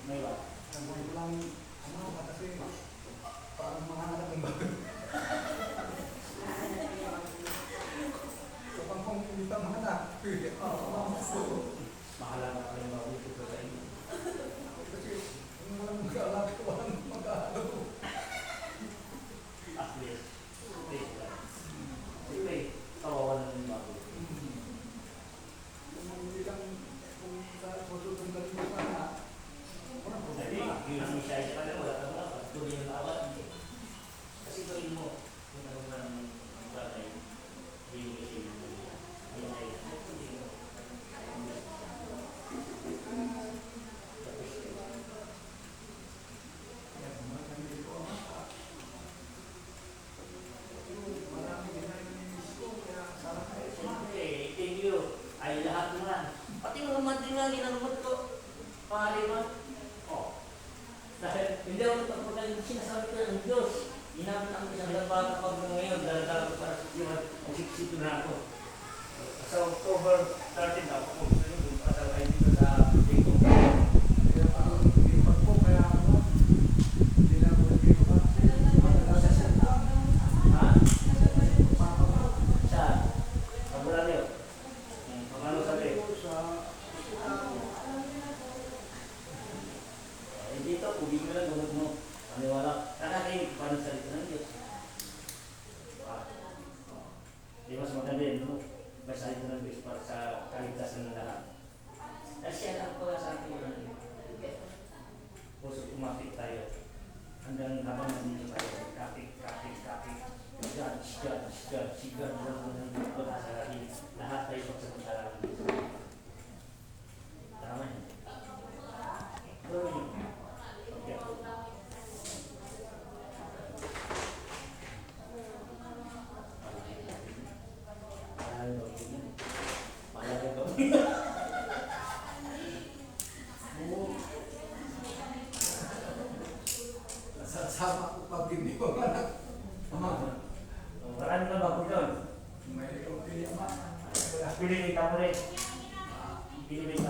May ba? Nabuhay ko lang, kasi parang mga anak ng bago. Kapag kung hindi pa mga anak, Mahalaga ka yung bago ito sa inyo. kasi kung walang mag-aalak, walang mag-aalak. At least, sige, kawawan na yung bago. Kung hindi lang, kung sa susunod ka rin mo sana, walang Jadi, problema. yun ang siya isa ka wala kang dapat. Tuloy yung awat. Kasi tuloy mo, kung ano man ang bagay, hindi mo kasi yung ay lahat naman. Pati mga madringan, ginanumot ko. Pari mo. Oh. Dahil hindi ako nagpapagaling sinasabi ko ng Diyos. Inamit ang isang bata pag ngayon dahil dapat para sa siya magsipsito na ako. Sa October 13 ako kung gusto nyo kung pasal kayo dito sa Biko. Kaya parang ipag po, kaya ako, hindi na ako dito pa. Ha? Sa Pagbulanyo. Pagano sabi? Dito, ubig mo lang, gumag mo. Maniwala. Nakakain, paano salita ng Diyos? Di mas maganda yun, no? May salita ng Diyos para sa kaligtasan ng lahat. Kasi yan ang pala sa akin yun. Puso umapit tayo. Hanggang habang nandito tayo. Kapit. God, si God, lahat tayo pagsamantalaan. Tama yun. Gawin yun. Okay. Mahalaga daw. Sama ko pag hindi ko anak. Marami na bago doon. May ikaw kaya ama. Pinili ka mo rin. Pinili ka